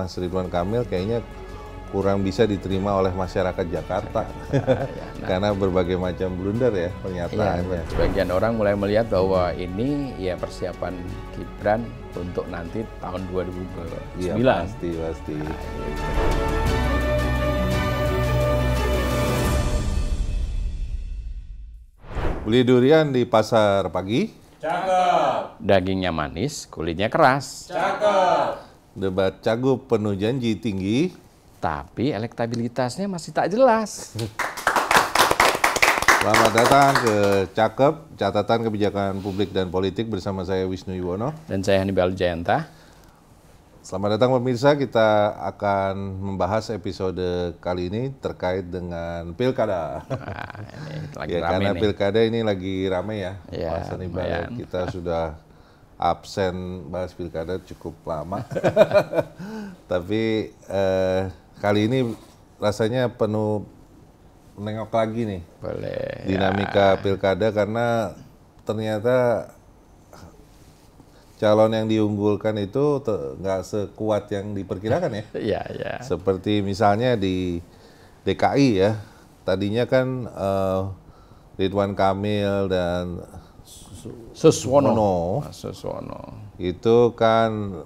Mas Ridwan Kamil kayaknya kurang bisa diterima oleh masyarakat Jakarta karena berbagai macam blunder ya pernyataannya. Sebagian orang mulai melihat bahwa ini ya persiapan Gibran untuk nanti tahun 2009. Iya, pasti. Beli durian di pasar pagi. Cakep. Dagingnya manis, kulitnya keras. Cakep. Debat cagup penuh janji tinggi. Tapi elektabilitasnya masih tak jelas. Selamat datang ke Cakep, catatan kebijakan publik dan politik bersama saya Wisnu Yuwono. Dan saya Hannibal Jayanta. Selamat datang pemirsa, kita akan membahas episode kali ini terkait dengan pilkada. Nah, ini lagi Ya, rame karena nih. pilkada ini lagi rame ya, Ya, Mas Hannibal. lumayan. Kita sudah absen bahas pilkada cukup lama. Tapi kali ini rasanya penuh menengok lagi nih Boleh. dinamika pilkada karena ternyata calon yang diunggulkan itu nggak sekuat yang diperkirakan ya. Iya. Seperti misalnya di DKI ya, tadinya kan Ridwan Kamil dan Suswono. itu kan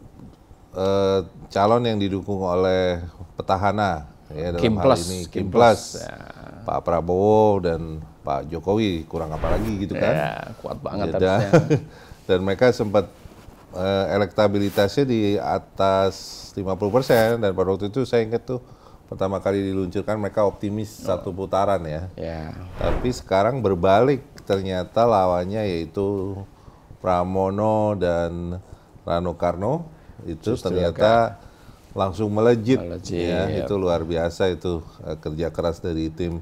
calon yang didukung oleh petahana ya dalam Kim hal Plus, ini Kim Kim Plus, Plus, ya. Pak Prabowo dan Pak Jokowi, kurang apa lagi gitu kan. Ya, kuat banget Dan, harusnya. dan mereka sempat elektabilitasnya di atas 50% dan pada waktu itu saya ingat tuh pertama kali diluncurkan mereka optimis satu putaran ya. Ya. Tapi sekarang berbalik, ternyata lawannya yaitu Pramono dan Rano Karno itu Justru ternyata langsung melejit. Melejit, Ya, ya. itu luar biasa itu kerja keras dari tim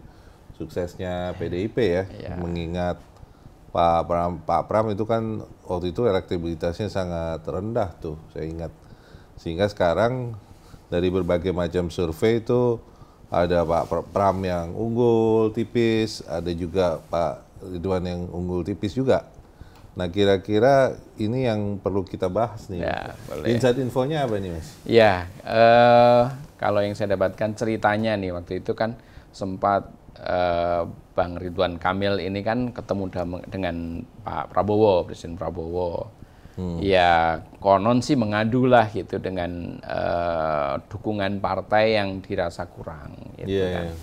suksesnya PDIP ya. Ya. Mengingat Pak Pram itu kan waktu itu elektabilitasnya sangat rendah tuh, saya ingat. Sehingga sekarang dari berbagai macam survei itu ada Pak Pram yang unggul tipis, ada juga Pak Ridwan yang unggul tipis juga. Nah, kira-kira ini yang perlu kita bahas nih. Ya, boleh. Insight infonya apa nih, Mas? Ya, kalau yang saya dapatkan ceritanya nih waktu itu kan sempat Bang Ridwan Kamil ini kan ketemu dengan Pak Prabowo, Presiden Prabowo. Ya, konon sih mengadu lah gitu dengan dukungan partai yang dirasa kurang gitu Iya, kan. iya.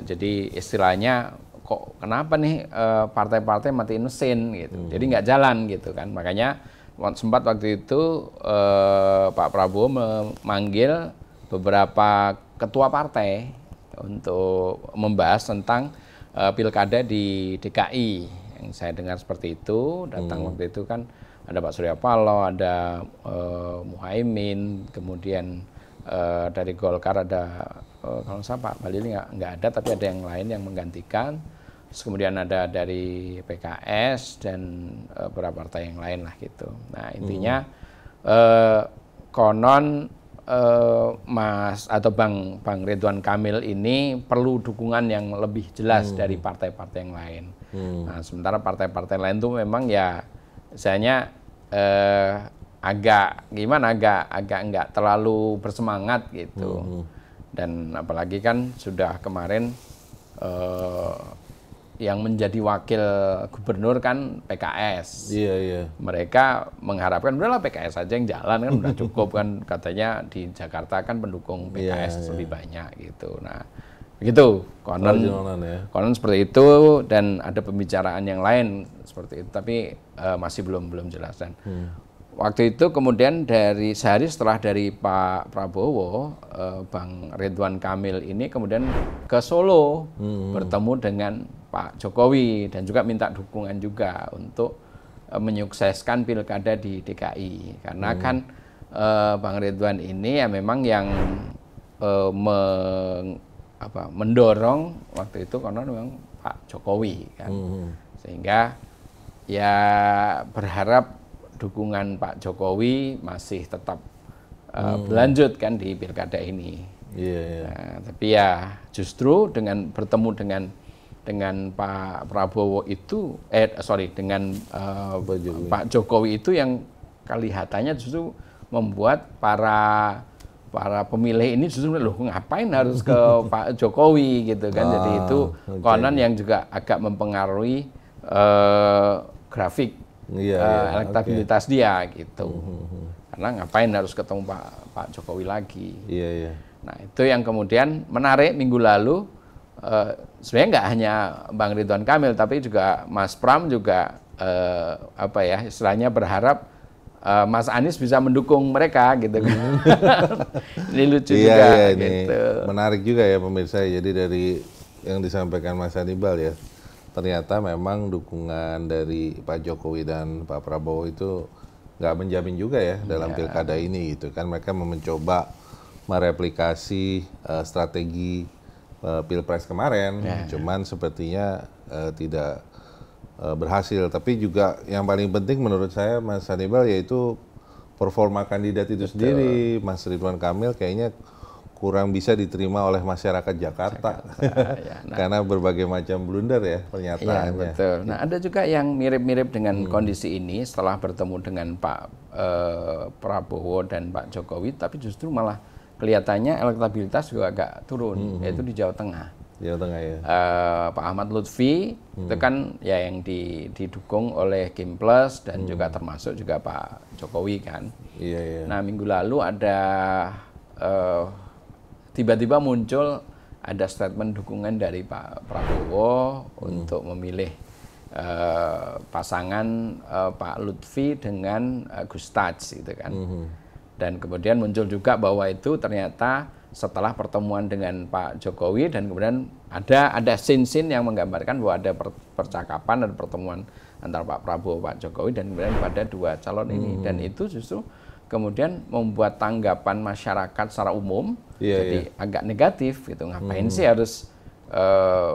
Jadi istilahnya kok kenapa nih partai-partai matiin mesin gitu. Jadi nggak jalan gitu kan. Makanya sempat waktu itu Pak Prabowo memanggil beberapa ketua partai untuk membahas tentang pilkada di DKI. Yang saya dengar seperti itu, datang waktu itu kan ada Pak Surya Paloh, ada Muhaimin, kemudian dari Golkar ada kalau saya Pak Balili nggak ada, tapi ada yang lain yang menggantikan. Terus kemudian ada dari PKS dan beberapa partai yang lain lah gitu. Nah intinya konon Mas atau Bang Ridwan Kamil ini perlu dukungan yang lebih jelas dari partai-partai yang lain. Nah sementara partai-partai lain tuh memang ya misalnya agak nggak terlalu bersemangat gitu. Dan apalagi kan sudah kemarin yang menjadi wakil gubernur kan PKS. Iya. Mereka mengharapkan udahlah PKS saja yang jalan kan udah cukup kan, katanya di Jakarta kan pendukung PKS lebih banyak gitu. Nah, begitu konon seperti itu dan ada pembicaraan yang lain seperti itu tapi masih belum jelas dan waktu itu kemudian dari sehari setelah dari Pak Prabowo, Bang Ridwan Kamil ini kemudian ke Solo bertemu dengan Pak Jokowi dan juga minta dukungan juga untuk menyukseskan pilkada di DKI karena kan Bang Ridwan ini ya memang yang mendorong waktu itu karena memang Pak Jokowi kan sehingga ya berharap dukungan Pak Jokowi masih tetap berlanjut kan di pilkada ini. Nah, tapi ya justru dengan bertemu dengan Pak Prabowo itu, dengan Pak Jokowi itu yang kelihatannya justru membuat para para pemilih ini justru loh ngapain harus ke Pak Jokowi gitu kan. Jadi itu konon yang juga agak mempengaruhi grafik elektabilitas dia gitu. Karena ngapain harus ketemu Pak Jokowi lagi. Nah itu yang kemudian menarik minggu lalu. Sebenarnya nggak hanya Bang Ridwan Kamil, tapi juga Mas Pram juga apa ya istilahnya berharap Mas Anies bisa mendukung mereka gitu kan. Ini lucu juga. Ini gitu. menarik juga ya pemirsa. Jadi dari yang disampaikan Mas Hannibal ya, ternyata memang dukungan dari Pak Jokowi dan Pak Prabowo itu nggak menjamin juga ya dalam pilkada ini gitu kan. Mereka mencoba mereplikasi strategi Pilpres kemarin, cuman sepertinya tidak berhasil. Tapi juga yang paling penting menurut saya Mas Hannibal yaitu performa kandidat itu sendiri. Mas Ridwan Kamil kayaknya kurang bisa diterima oleh masyarakat Jakarta, karena berbagai macam blunder ya pernyataannya. Ya, betul. Nah ada juga yang mirip-mirip dengan kondisi ini setelah bertemu dengan Pak Prabowo dan Pak Jokowi, tapi justru malah kelihatannya elektabilitas juga agak turun, yaitu di Jawa Tengah. Jawa Tengah ya. Pak Ahmad Lutfi itu kan ya yang didukung oleh Kim Plus dan juga termasuk juga Pak Jokowi kan. Nah minggu lalu ada tiba-tiba muncul ada statement dukungan dari Pak Prabowo untuk memilih pasangan Pak Lutfi dengan Gus Taj gitu kan. Dan kemudian muncul juga bahwa itu ternyata setelah pertemuan dengan Pak Jokowi dan kemudian ada scene-scene yang menggambarkan bahwa ada percakapan dan pertemuan antara Pak Prabowo Pak Jokowi dan kemudian pada dua calon ini. Dan itu justru kemudian membuat tanggapan masyarakat secara umum jadi agak negatif gitu. Ngapain sih harus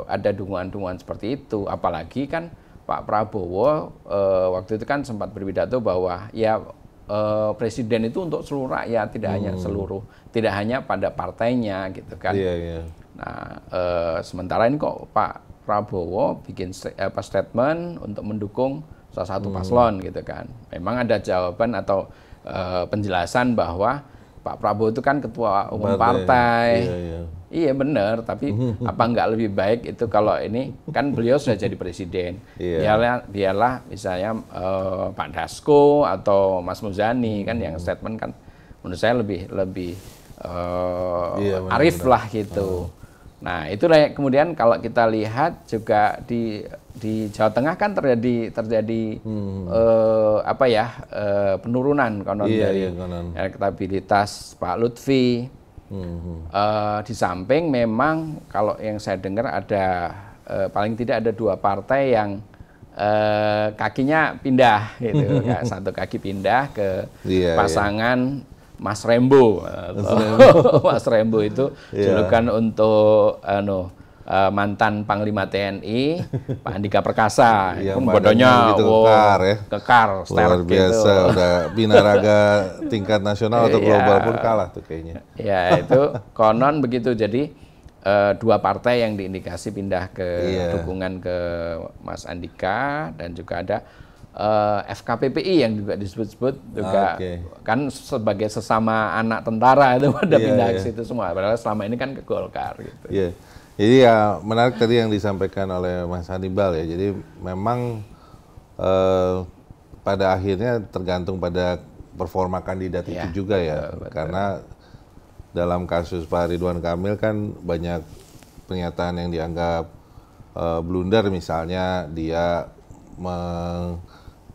ada dukungan-dukungan seperti itu, apalagi kan Pak Prabowo waktu itu kan sempat berpidato bahwa ya presiden itu untuk seluruh rakyat, tidak hanya pada partainya gitu kan. Nah sementara ini kok Pak Prabowo bikin statement untuk mendukung salah satu paslon gitu kan. Memang ada jawaban atau penjelasan bahwa Pak Prabowo itu kan ketua umum partai. Iya benar, tapi apa nggak lebih baik itu kalau ini kan beliau sudah jadi presiden. Biarlah misalnya Pak Dasko atau Mas Muzani kan yang statement kan menurut saya lebih arif lah gitu. Nah itulah kemudian kalau kita lihat juga di Jawa Tengah kan terjadi penurunan konon dari elektabilitas Pak Lutfi. Di samping memang kalau yang saya dengar ada paling tidak ada dua partai yang kakinya pindah gitu. Satu kaki pindah ke pasangan Mas Rembo. Mas Rembo itu julukan untuk mantan Panglima TNI Pak Andika Perkasa. Pun bodohnya kekar, luar biasa gitu. Udah binaraga tingkat nasional atau global pun kalah tuh kayaknya. Ya itu konon begitu. Jadi dua partai yang diindikasi pindah ke dukungan ke Mas Andika dan juga ada FKPPI yang juga disebut-sebut juga kan sebagai sesama anak tentara itu pada pindah ke situ semua. Padahal selama ini kan ke Golkar gitu. Jadi ya menarik tadi yang disampaikan oleh Mas Hannibal ya. Jadi memang pada akhirnya tergantung pada performa kandidat itu juga ya. Betul. Karena dalam kasus Pak Ridwan Kamil kan banyak pernyataan yang dianggap blunder, misalnya dia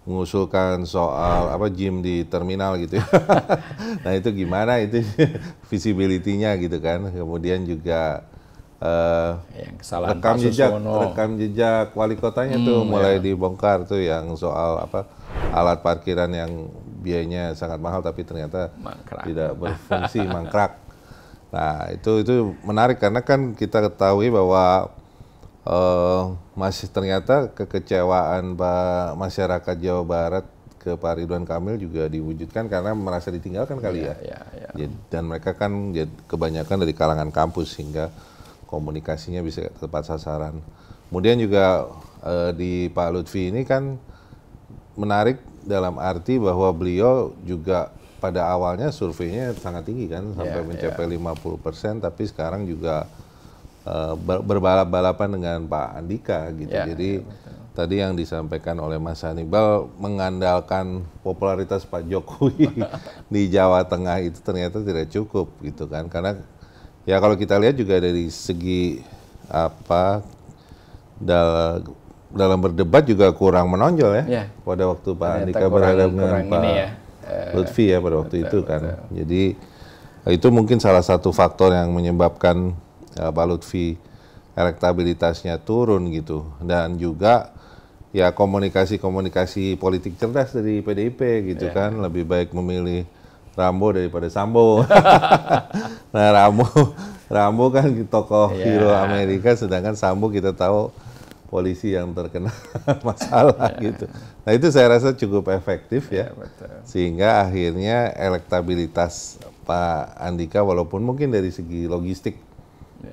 mengusulkan soal gym di terminal gitu ya. Nah itu gimana itu visibility-nya gitu kan. Kemudian juga rekam jejak wali kotanya tuh mulai dibongkar tuh yang soal alat parkiran yang biayanya sangat mahal tapi ternyata tidak berfungsi, mangkrak. Nah itu menarik karena kan kita ketahui bahwa masih ternyata kekecewaan masyarakat Jawa Barat ke Pak Ridwan Kamil juga diwujudkan karena merasa ditinggalkan kali ya. Dan mereka kan kebanyakan dari kalangan kampus sehingga komunikasinya bisa tepat sasaran. Kemudian juga di Pak Lutfi ini kan menarik dalam arti bahwa beliau juga pada awalnya surveinya sangat tinggi kan, sampai mencapai 50%, tapi sekarang juga berbalap-balapan dengan Pak Andika gitu. Jadi tadi yang disampaikan oleh Mas Hannibal mengandalkan popularitas Pak Jokowi di Jawa Tengah itu ternyata tidak cukup gitu kan, karena ya kalau kita lihat juga dari segi dalam berdebat juga kurang menonjol ya. Pada waktu Pak Andika berhadapan dengan Pak Lutfi ya pada waktu itu kan. Jadi itu mungkin salah satu faktor yang menyebabkan Pak Lutfi elektabilitasnya turun gitu, dan juga ya komunikasi politik cerdas dari PDIP gitu kan, lebih baik memilih Rambo daripada Sambo. Nah Rambo kan tokoh hero Amerika, sedangkan Sambo kita tahu polisi yang terkena masalah gitu. Nah itu saya rasa cukup efektif ya, sehingga akhirnya elektabilitas Pak Andika walaupun mungkin dari segi logistik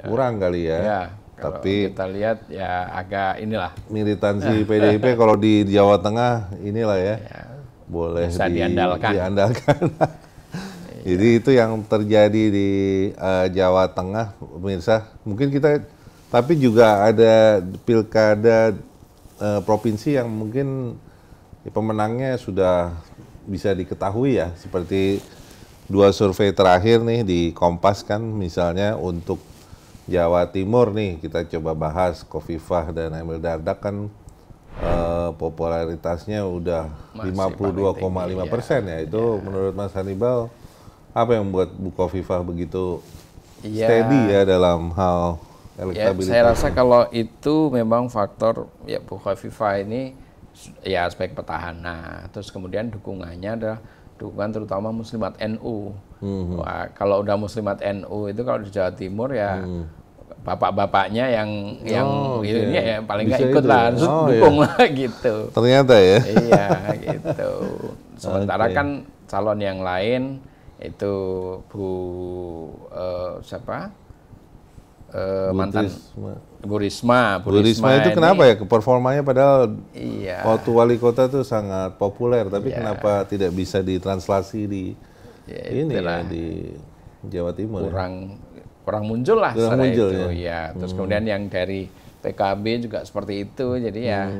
kurang kali ya. Tapi kita lihat ya agak inilah militansi PDIP kalau di Jawa Tengah inilah ya, boleh bisa diandalkan. Jadi itu yang terjadi di Jawa Tengah, pemirsa. Mungkin kita, tapi juga ada pilkada provinsi yang mungkin pemenangnya sudah bisa diketahui ya, seperti 2 survei terakhir nih di Kompas kan, misalnya untuk Jawa Timur nih, kita coba bahas Khofifah dan Emil Dardak kan popularitasnya udah 52,5% ya. Itu menurut Mas Hannibal, apa yang membuat Bu Khofifah begitu steady ya dalam hal elektabilitas? Saya rasa kalau itu memang faktor ya, Bu Khofifah ini ya aspek petahana, terus kemudian dukungannya adalah dukungan terutama Muslimat NU. Wah, kalau udah Muslimat NU itu kalau di Jawa Timur ya bapak-bapaknya yang ini ya paling nggak ikut lah, harus dukung lah gitu. Ternyata ya. Iya gitu. Sementara kan calon yang lain itu mantan Bu Risma. Bu Risma itu kenapa ya performanya padahal waktu wali kota tuh sangat populer, tapi kenapa tidak bisa ditranslasi di di Jawa Timur? Kurang muncul lah setelah itu ya. Terus kemudian yang dari PKB juga seperti itu. Jadi ya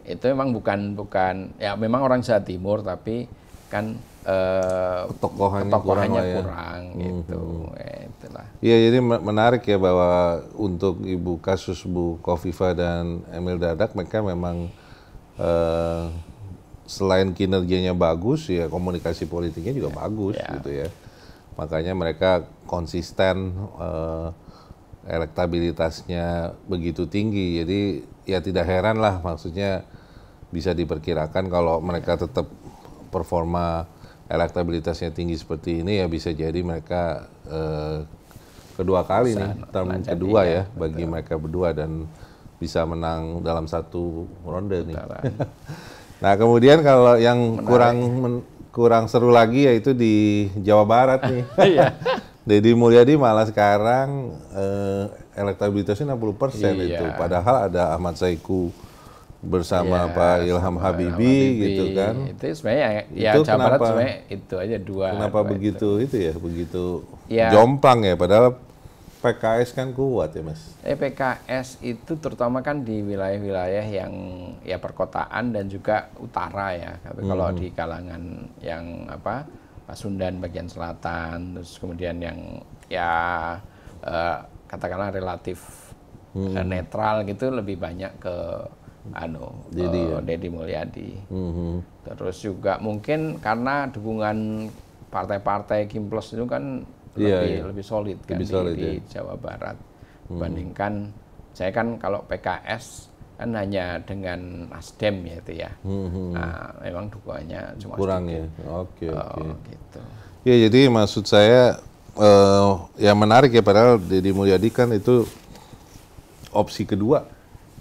itu memang bukan ya memang orang Jawa Timur, tapi kan ketokohannya kurang gitu. Itulah. Iya, jadi menarik ya bahwa untuk kasus Bu Khofifah dan Emil Dardak, mereka memang selain kinerjanya bagus ya, komunikasi politiknya juga bagus gitu ya. Makanya mereka konsisten, elektabilitasnya begitu tinggi. Jadi ya tidak heran lah, maksudnya bisa diperkirakan kalau mereka tetap performa elektabilitasnya tinggi seperti ini ya, bisa jadi mereka kedua kali nih, term kedua ya bagi mereka berdua, dan bisa menang dalam 1 ronde nih. Nah kemudian kalau yang kurang seru lagi yaitu di Jawa Barat nih. Deddy Mulyadi malah sekarang elektabilitasnya 60% itu, padahal ada Ahmad Saiku bersama Pak Ilham Habibie gitu kan. Itu sebenarnya ya Jawa Barat sebenarnya itu aja 2. Kenapa begitu begitu jomplang ya, padahal PKS kan kuat ya Mas. PKS itu terutama kan di wilayah-wilayah yang ya perkotaan dan juga utara ya. Kalau di kalangan yang Pasundan bagian selatan, terus kemudian yang ya katakanlah relatif netral gitu, lebih banyak ke Deddy Mulyadi. Terus juga mungkin karena dukungan partai-partai Kimplos itu kan lebih solid kan di Jawa Barat. Bandingkan saya kan kalau PKS kan hanya dengan Nasdem ya itu ya. Nah, memang dukungannya cuma kurang sedikit. ya. Oke. Gitu. Ya, jadi maksud saya yang menarik ya, padahal Deddy Mulyadi kan itu opsi kedua.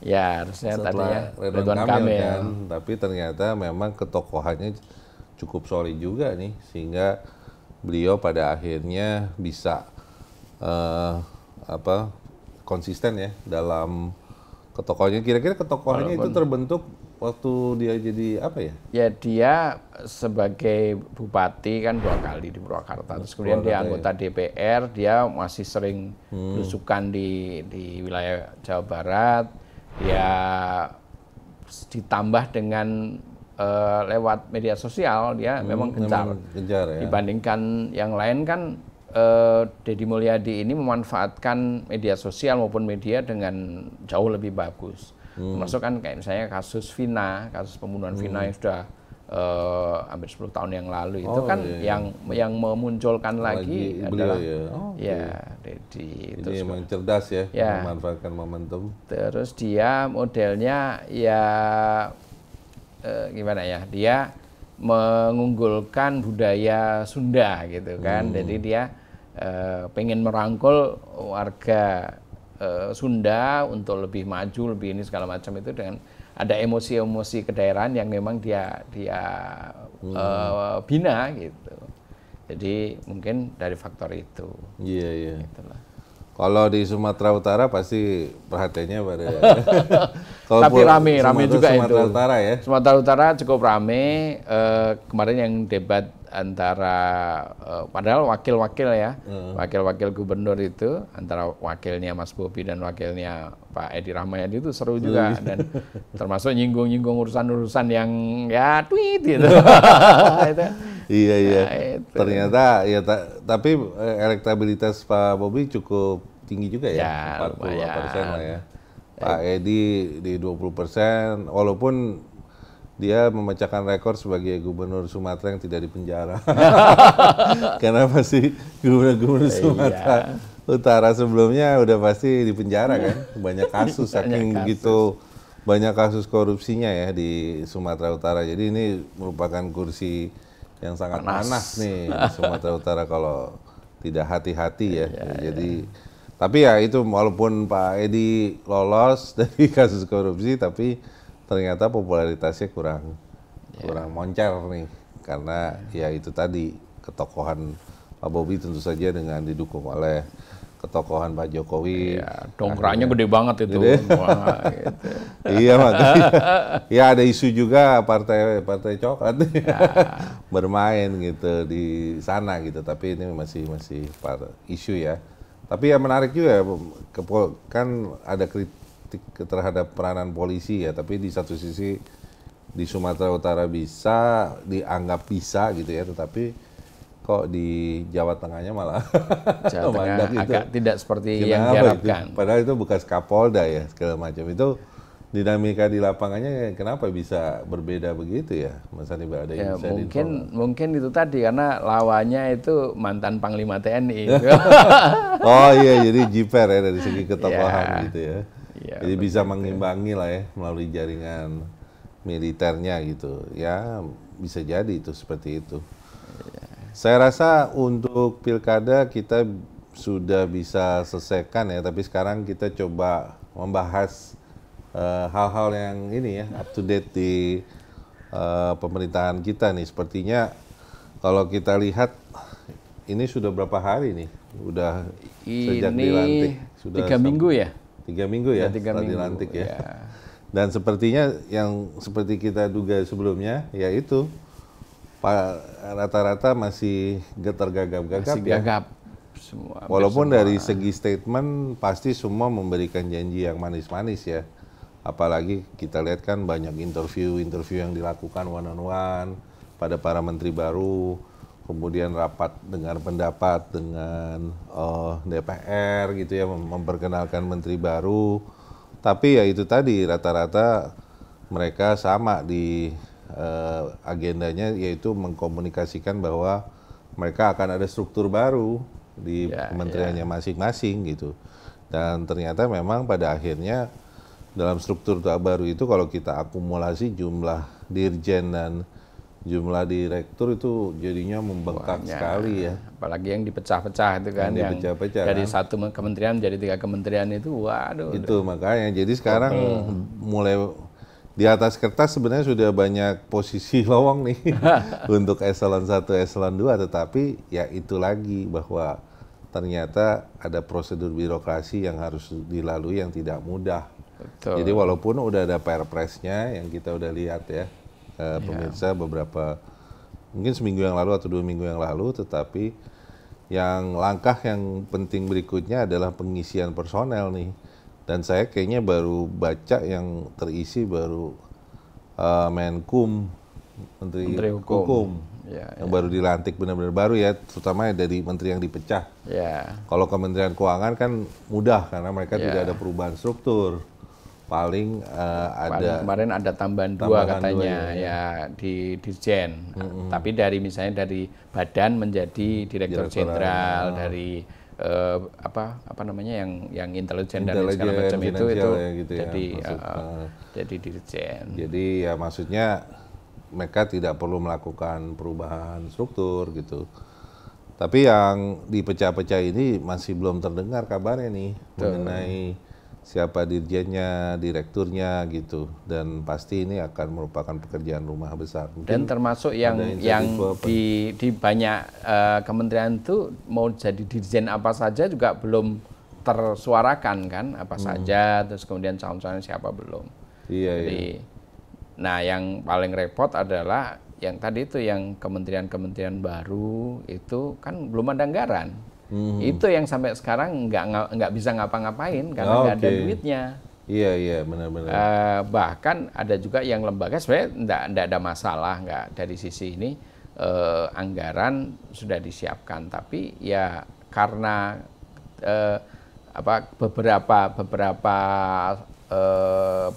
Ya, harusnya tadi ya Ridwan Kamil kan, tapi ternyata memang ketokohannya cukup solid juga nih, sehingga beliau pada akhirnya bisa konsisten ya dalam ketokohannya. Kira-kira ketokohannya itu terbentuk waktu dia jadi apa ya? Ya dia sebagai bupati kan 2 kali di Purwakarta. Terus kemudian dia anggota DPR, dia masih sering belusukan di wilayah Jawa Barat. Ya ditambah dengan lewat media sosial dia memang gencar. Ya. Dibandingkan yang lain kan Deddy Mulyadi ini memanfaatkan media sosial maupun media dengan jauh lebih bagus. Termasuk kan kayak misalnya kasus Vina, kasus pembunuhan Vina yang sudah hampir 10 tahun yang lalu itu kan yang memunculkan lagi adalah Deddy. Ini memang cerdas ya, memanfaatkan momentum. Terus dia modelnya ya gimana ya? Dia mengunggulkan budaya Sunda gitu kan. Jadi dia pengen merangkul warga Sunda untuk lebih maju, lebih ini segala macam itu dengan ada emosi-emosi kedaerahan yang memang dia bina gitu. Jadi mungkin dari faktor itu. Iya. Itulah. Kalau di Sumatera Utara pasti perhatiannya pada. Tapi rame juga Sumatera itu. Utara ya. Sumatera Utara cukup rame. Kemarin yang debat antara padahal wakil-wakil ya, wakil-wakil gubernur itu antara wakilnya Mas Bobi dan wakilnya Pak Edi Rahmayadi itu seru juga dan termasuk nyinggung-nyinggung urusan-urusan yang ya tweet gitu. Iya. Itu. Ternyata ya tapi elektabilitas Pak Bobi cukup tinggi juga ya, 40% lah ya. Pak Edi di 20%, walaupun dia memecahkan rekor sebagai gubernur Sumatera yang tidak dipenjara. Karena pasti gubernur Sumatera Utara sebelumnya udah pasti dipenjara kan, banyak kasus, saking begitu banyak kasus korupsinya ya di Sumatera Utara. Jadi ini merupakan kursi yang sangat panas nih di Sumatera Utara kalau tidak hati-hati ya. Jadi tapi ya itu walaupun Pak Edi lolos dari kasus korupsi, tapi ternyata popularitasnya kurang moncer nih, karena ya itu tadi ketokohan Pak Bobi tentu saja dengan didukung oleh ketokohan Pak Jokowi. Dongkraknya gede banget itu. Wah, gitu. Iya makanya. Ya ada isu juga partai coklat bermain gitu di sana gitu, tapi ini masih isu ya. Tapi ya menarik juga kan ada kritik terhadap peranan polisi ya, tapi di satu sisi di Sumatera Utara dianggap bisa gitu ya, tetapi kok di Jawa Tengahnya malah Jawa Tengah agak tidak seperti yang diharapkan. Padahal itu bekas Kapolda ya, segala macam itu dinamika di lapangannya kenapa bisa berbeda begitu ya, Mas Hannibal? Ada yang bisa mungkin itu tadi karena lawannya itu mantan Panglima TNI. Oh iya, jadi jiper ya dari segi ketokohan gitu ya. Jadi bisa mengimbangi lah ya melalui jaringan militernya gitu. Ya bisa jadi itu seperti itu. Saya rasa untuk pilkada kita sudah bisa selesaikan ya, tapi sekarang kita coba membahas hal-hal yang ini ya, up to date di pemerintahan kita nih. Sepertinya kalau kita lihat ini sudah berapa hari nih? Udah sejak dilantik. Sudah 3 minggu ya? 3 minggu ya, setelah dilantik ya. Dan sepertinya yang seperti kita duga sebelumnya, yaitu rata-rata masih gagap-gagap ya. Gagap semua. Walaupun dari segi statement pasti semua memberikan janji yang manis-manis ya. Apalagi kita lihat kan banyak interview yang dilakukan one on one pada para menteri baru, kemudian rapat dengar pendapat dengan DPR gitu ya, memperkenalkan menteri baru. Tapi ya itu tadi rata-rata mereka sama di agendanya, yaitu mengkomunikasikan bahwa mereka akan ada struktur baru di kementeriannya masing-masing gitu. Dan ternyata memang pada akhirnya dalam struktur baru itu kalau kita akumulasi jumlah dirjen dan jumlah direktur itu jadinya membengkak sekali ya. Apalagi yang dipecah-pecah itu kan, yang dari satu kementerian menjadi 3 kementerian itu, waduh. Itu makanya, jadi sekarang mulai di atas kertas sebenarnya sudah banyak posisi lowong nih untuk eselon 1, eselon 2, tetapi ya itu lagi bahwa ternyata ada prosedur birokrasi yang harus dilalui yang tidak mudah. Betul. Jadi walaupun udah ada Perpresnya yang kita udah lihat ya, pemirsa beberapa mungkin seminggu yang lalu atau 2 minggu yang lalu, tetapi yang langkah yang penting berikutnya adalah pengisian personel nih. Dan saya kayaknya baru baca yang terisi baru Menkum, Menteri Hukum. Ya, yang baru dilantik benar-benar baru ya, terutama dari menteri yang dipecah. ya. Kalau Kementerian Keuangan kan mudah karena mereka tidak ada perubahan struktur. Paling ada kemarin ada tambahan 2 katanya ya di Dirjen. Tapi dari misalnya dari badan menjadi direktur jenderal, dari apa namanya yang intelijen dan segala macam itu ya, gitu jadi ya, jadi Dirjen. Jadi ya maksudnya mereka tidak perlu melakukan perubahan struktur gitu. Tapi yang dipecah-pecah ini masih belum terdengar kabarnya nih mengenai siapa dirjennya, direkturnya gitu. Dan pasti ini akan merupakan pekerjaan rumah besar. Mungkin dan termasuk yang di banyak kementerian itu mau jadi dirjen apa saja juga belum tersuarakan kan, apa saja, terus kemudian calon-calonnya siapa belum. Iya, Jadi, nah yang paling repot adalah yang tadi itu yang kementerian-kementerian baru itu kan belum ada anggaran. Itu yang sampai sekarang nggak bisa ngapa-ngapain karena nggak ada duitnya. Iya benar-benar. Bahkan ada juga yang lembaga sebenarnya nggak ada masalah, nggak dari sisi ini anggaran sudah disiapkan, tapi ya karena beberapa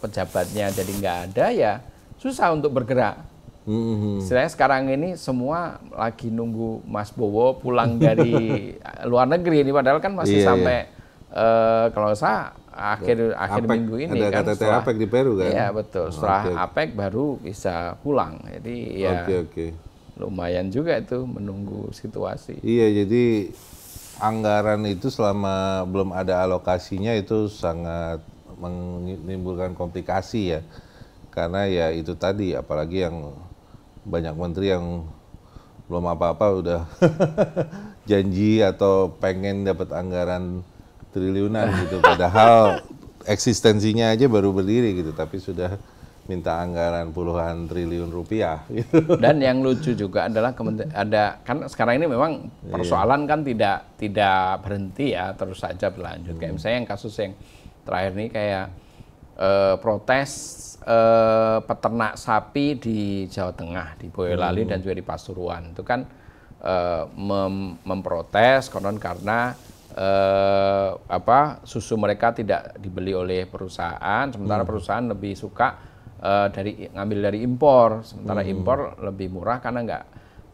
pejabatnya jadi nggak ada ya susah untuk bergerak. Istilahnya sekarang ini semua lagi nunggu Mas Bowo pulang dari luar negeri ini, padahal kan masih sampai kalau saya akhir minggu ini ada kan. KTT APEC di Peru kan? Iya betul. Setelah APEC baru bisa pulang. Jadi ya lumayan juga itu menunggu situasi. Iya, jadi anggaran itu selama belum ada alokasinya itu sangat menimbulkan komplikasi ya. Karena ya itu tadi, apalagi yang banyak menteri yang belum apa-apa udah janji atau pengen dapat anggaran triliunan gitu. Padahal eksistensinya aja baru berdiri gitu, tapi sudah minta anggaran puluhan triliun rupiah. Gitu. Dan yang lucu juga adalah kan sekarang ini memang persoalan kan tidak berhenti ya, terus saja berlanjut. Kayak misalnya yang kasus yang terakhir ini kayak protes peternak sapi di Jawa Tengah, di Boyolali dan juga di Pasuruan. Itu kan memprotes konon karena susu mereka tidak dibeli oleh perusahaan, sementara perusahaan lebih suka ngambil dari impor, sementara impor lebih murah karena nggak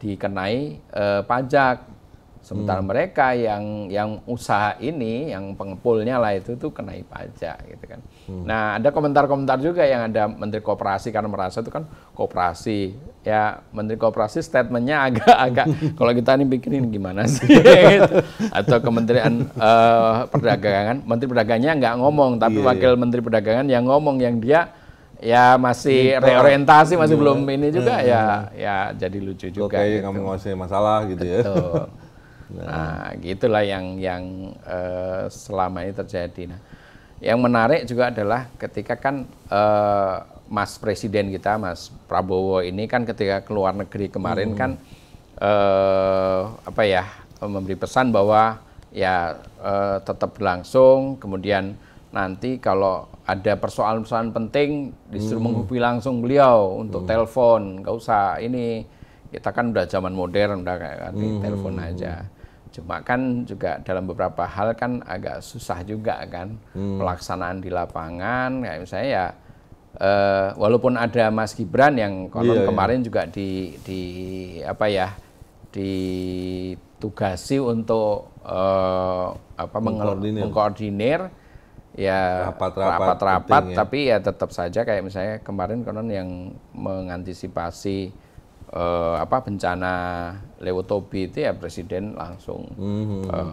dikenai pajak. Sementara mereka yang usaha ini, yang pengepulnya lah itu tuh kenai pajak gitu kan. Nah ada komentar-komentar juga yang ada Menteri Koperasi karena merasa itu kan koperasi. Ya Menteri Koperasi statementnya agak kalau kita ini bikin gimana sih gitu. Atau Kementerian Perdagangan, Menteri Perdagangnya nggak ngomong, tapi Wakil Menteri Perdagangan yang ngomong, yang dia ya masih reorientasi, masih belum ini juga ya jadi lucu juga. Kayak nggak menguasai masalah gitu ya. Nah, gitulah yang selama ini terjadi. Nah, yang menarik juga adalah ketika kan Mas Presiden kita, Mas Prabowo ini kan ketika keluar negeri kemarin kan memberi pesan bahwa ya tetap berlangsung, kemudian nanti kalau ada persoalan-persoalan penting disuruh menghubungi langsung beliau untuk telepon, nggak usah ini, kita kan udah zaman modern, udah kayak telepon aja. Cuma kan juga dalam beberapa hal kan agak susah juga kan pelaksanaan di lapangan. Kayak misalnya ya walaupun ada Mas Gibran yang kemarin juga ditugasi untuk mengkoordinir ya rapat-rapat, tapi ya tetap saja kayak misalnya kemarin konon yang mengantisipasi bencana Lewotobi itu ya Presiden langsung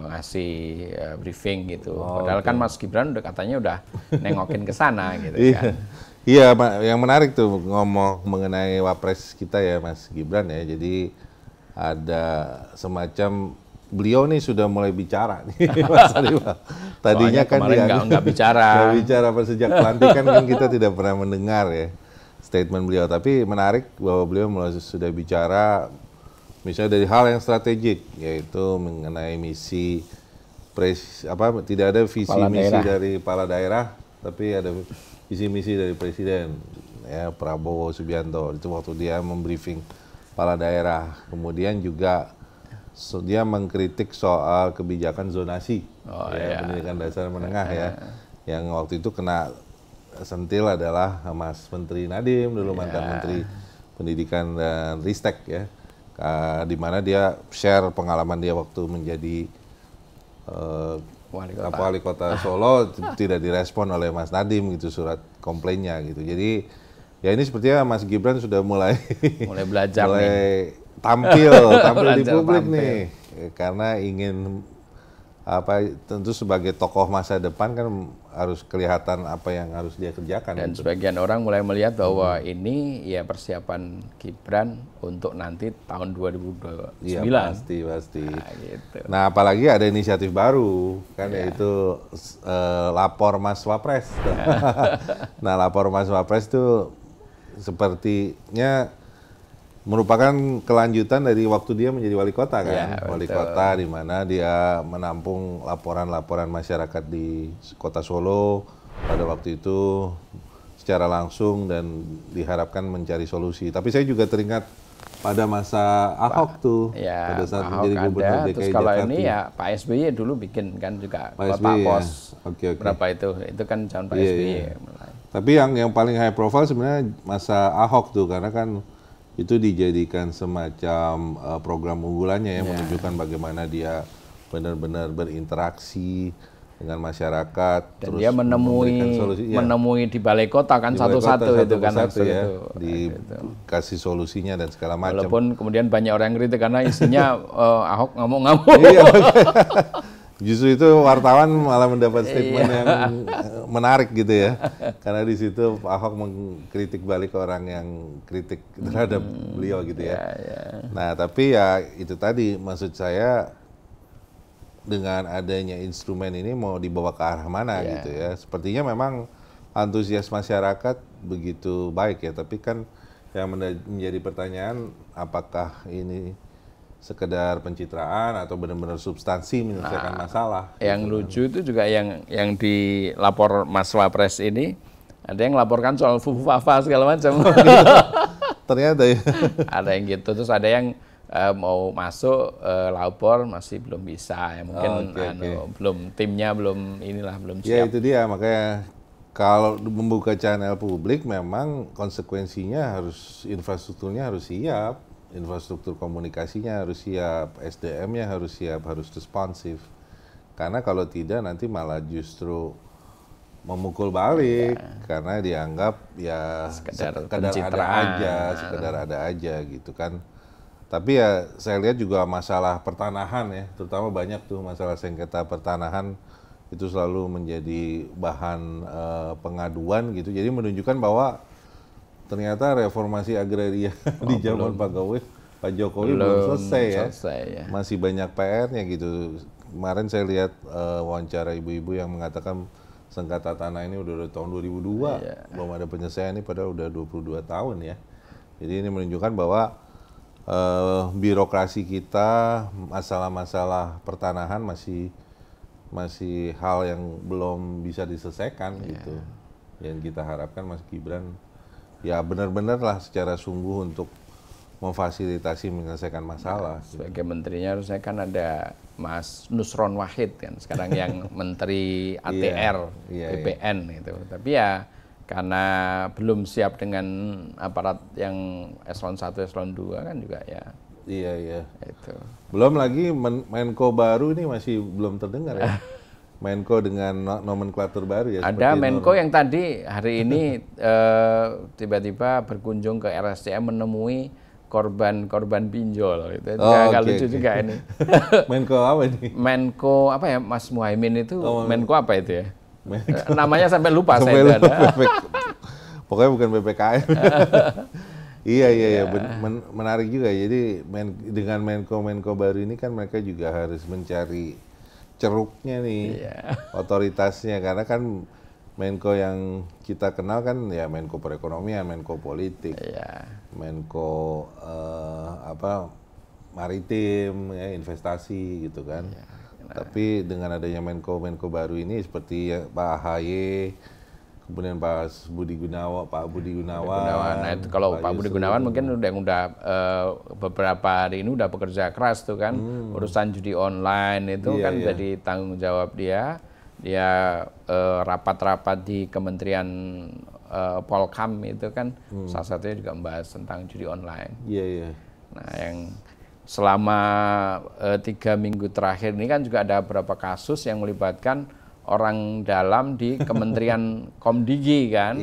ngasih briefing gitu. Padahal kan Mas Gibran katanya udah nengokin ke sana gitu kan. Iya, yang menarik tuh ngomong mengenai Wapres kita ya Mas Gibran ya. Jadi ada semacam beliau nih sudah mulai bicara nih, Mas Arifah. Tadinya kan dia nggak bicara. Nggak bicara pas sejak pelantikan kan kita tidak pernah mendengar ya statement beliau. Tapi menarik bahwa beliau mulai sudah bicara, misalnya dari hal yang strategik, yaitu mengenai misi tidak ada visi misi dari kepala daerah, tapi ada visi misi dari presiden ya Prabowo Subianto. Itu waktu dia membriefing kepala daerah. Kemudian juga dia mengkritik soal kebijakan zonasi pendidikan dasar menengah ya. Yang waktu itu kena sentil adalah Mas Menteri Nadiem dulu, mantan Menteri Pendidikan dan Ristek ya. Di mana dia share pengalaman dia waktu menjadi wali kota Solo tidak direspon oleh Mas Nadiem gitu surat komplainnya gitu. Jadi ya ini sepertinya Mas Gibran sudah mulai belajar tampil di publik nih karena ingin tentu sebagai tokoh masa depan kan harus kelihatan apa yang harus dia kerjakan. Dan sebagian orang mulai melihat bahwa ini ya persiapan Gibran untuk nanti tahun 2029. Iya pasti. Nah, gitu. Nah apalagi ada inisiatif baru kan yaitu lapor Mas Wapres. Nah lapor Mas Wapres itu sepertinya merupakan kelanjutan dari waktu dia menjadi wali kota kan, wali kota di mana dia menampung laporan-laporan masyarakat di kota Solo pada waktu itu secara langsung dan diharapkan mencari solusi. Tapi saya juga teringat pada masa Ahok tuh, pada saat menjadi gubernur DKI terus kalau Jakarta. ini ya Pak SBY dulu bikin kan juga Pak Kota SBY, Pos. Oke. Berapa itu kan calon Pak SBY. Tapi yang paling high profile sebenarnya masa Ahok tuh karena kan itu dijadikan semacam program unggulannya yang menunjukkan bagaimana dia benar-benar berinteraksi dengan masyarakat. Dan terus dia menemui di balai kota kan satu-satu itu kan ya, dikasih solusinya dan segala macam. Walaupun kemudian banyak orang yang kritik karena isinya Ahok ngamuk-ngamuk. Iya, justru itu wartawan malah mendapat statement yang menarik gitu ya, karena di situ Pak Ahok mengkritik balik orang yang kritik terhadap beliau gitu ya. Nah tapi ya itu tadi maksud saya dengan adanya instrumen ini mau dibawa ke arah mana gitu ya. Sepertinya memang antusias masyarakat begitu baik ya, tapi kan yang menjadi pertanyaan apakah ini sekedar pencitraan atau benar-benar substansi menyelesaikan masalah. Yang lucu itu juga yang dilapor Mas Wapres ini, ada yang laporkan soal fufu-fafa segala macam. Ternyata ya. Ada yang gitu, terus ada yang mau masuk lapor masih belum bisa ya, mungkin timnya belum siap. Ya itu dia, makanya kalau membuka channel publik memang konsekuensinya infrastrukturnya harus siap. Infrastruktur komunikasinya harus siap, SDM-nya harus siap, harus responsif. Karena kalau tidak nanti malah justru memukul balik karena dianggap ya sekedar ada aja gitu kan. Tapi ya saya lihat juga masalah pertanahan ya, terutama banyak tuh masalah sengketa pertanahan itu selalu menjadi bahan pengaduan gitu. Jadi menunjukkan bahwa ternyata reformasi agraria di zaman Pak Jokowi belum selesai ya. Masih banyak PR-nya gitu. Kemarin saya lihat wawancara ibu-ibu yang mengatakan sengketa tanah ini udah dari tahun 2002, belum ada penyelesaian ini padahal udah 22 tahun ya. Jadi ini menunjukkan bahwa birokrasi kita, masalah-masalah pertanahan masih hal yang belum bisa diselesaikan gitu. Yang kita harapkan Mas Gibran ya benar-benar lah secara sungguh untuk memfasilitasi menyelesaikan masalah. Sebagai menterinya harusnya kan ada Mas Nusron Wahid kan sekarang yang Menteri ATR, BPN itu. Tapi ya karena belum siap dengan aparat yang eselon 1, eselon 2 kan juga ya. Iya. Itu. Belum lagi Menko baru ini masih belum terdengar ya. Menko dengan nomenklatur baru ya. Ada Menko yang tadi hari ini tiba-tiba berkunjung ke RSCM menemui korban pinjol. Itu agak lucu juga ini. Menko apa ini? Menko apa ya, Mas Muhaimin itu Menko apa itu ya? Namanya sampai lupa saya. Pokoknya bukan BPKN. Iya, menarik juga. Jadi dengan Menko baru ini kan mereka juga harus mencari ceruknya nih, otoritasnya, karena kan Menko yang kita kenal kan ya Menko perekonomian, Menko politik, Menko maritim, ya, investasi gitu kan. Tapi dengan adanya Menko baru ini seperti Pak AHY, kemudian Pak Budi Gunawan. Nah itu kalau Pak Budi Gunawan mungkin udah beberapa hari ini udah bekerja keras tuh kan, urusan judi online itu kan jadi tanggung jawab dia. Dia rapat-rapat di Kementerian Polkam itu kan salah satunya juga membahas tentang judi online. Nah yang selama 3 minggu terakhir ini kan juga ada beberapa kasus yang melibatkan orang dalam di Kementerian Komdigi kan,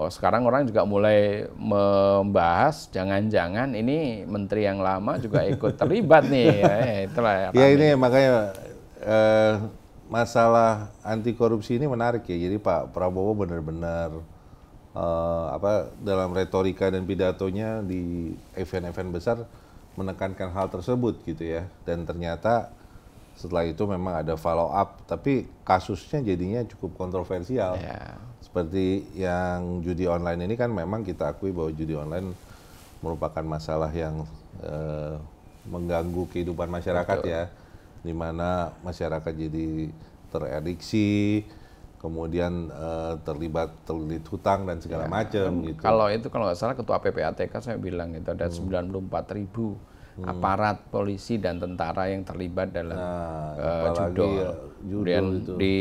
sekarang orang juga mulai membahas jangan-jangan ini menteri yang lama juga ikut terlibat nih, itulah. Ya ini makanya masalah anti korupsi ini menarik ya. Jadi Pak Prabowo benar-benar dalam retorika dan pidatonya di event-event besar menekankan hal tersebut gitu ya. Dan ternyata setelah itu memang ada follow up, tapi kasusnya jadinya cukup kontroversial. Seperti yang judi online ini kan memang kita akui bahwa judi online merupakan masalah yang mengganggu kehidupan masyarakat. Ya, di mana masyarakat jadi teradiksi, kemudian terlibat hutang dan segala macam gitu. Kalau nggak salah Ketua PPATK saya bilang itu ada 94.000 aparat polisi dan tentara yang terlibat dalam judo. Kemudian itu. Di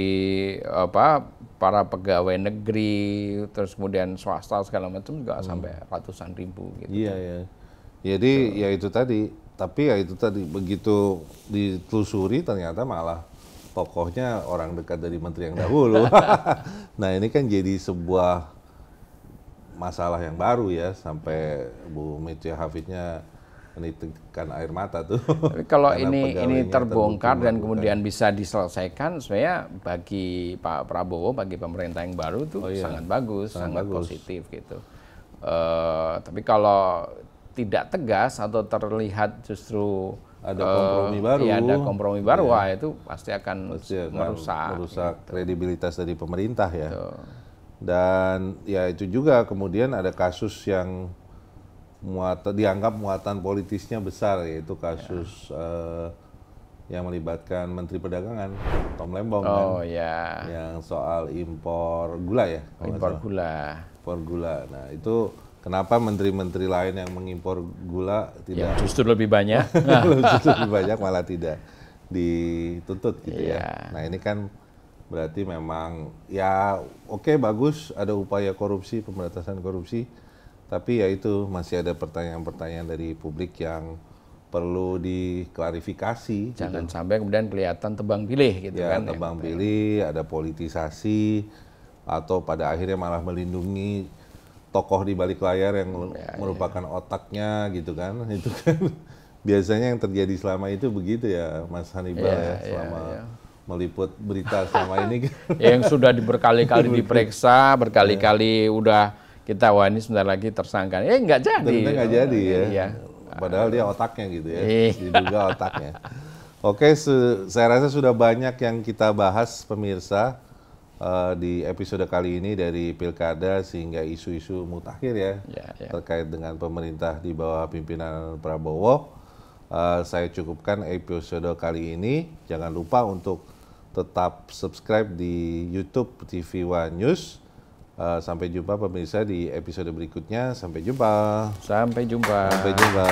para pegawai negeri, terus kemudian swasta segala macam juga sampai ratusan ribu gitu. Iya. Jadi ya itu tadi. Tapi ya itu tadi, begitu ditelusuri ternyata malah tokohnya orang dekat dari menteri yang dahulu. Nah ini kan jadi sebuah masalah yang baru ya, sampai Bu Metia Hafidnya menitikkan air mata tuh. Tapi kalau ini terbongkar dan kemudian bisa diselesaikan, sebenarnya bagi Pak Prabowo, bagi pemerintah yang baru tuh sangat bagus, sangat positif gitu. Tapi kalau tidak tegas atau terlihat justru ada kompromi baru, ada kompromi baru, wah itu pasti akan merusak kredibilitas dari pemerintah ya. Dan ya itu juga kemudian ada kasus yang dianggap muatan politisnya besar, yaitu kasus yang melibatkan Menteri Perdagangan Tom Lembong yang soal impor gula ya. Impor gula. Nah itu kenapa menteri-menteri lain yang mengimpor gula tidak justru lebih banyak, malah tidak dituntut gitu ya. Nah ini kan berarti memang ya oke, bagus ada upaya korupsi, pemberantasan korupsi. Tapi ya itu masih ada pertanyaan-pertanyaan dari publik yang perlu diklarifikasi. Jangan sampai kemudian kelihatan tebang pilih gitu kan. Tebang pilih, ada politisasi, atau pada akhirnya malah melindungi tokoh di balik layar yang merupakan otaknya gitu kan. Itu kan biasanya yang terjadi selama itu begitu ya Mas Hannibal selama meliput berita selama ini. Yang sudah berkali-kali diperiksa, berkali-kali udah kita ini sebentar lagi tersangka, nggak jadi. Ternyata nggak jadi ya. Padahal dia otaknya gitu ya, diduga otaknya. Oke, saya rasa sudah banyak yang kita bahas pemirsa di episode kali ini, dari pilkada sehingga isu-isu mutakhir ya, terkait dengan pemerintah di bawah pimpinan Prabowo. Saya cukupkan episode kali ini. Jangan lupa untuk tetap subscribe di YouTube TV One News. Sampai jumpa pemirsa di episode berikutnya. Sampai jumpa. Sampai jumpa. Sampai jumpa.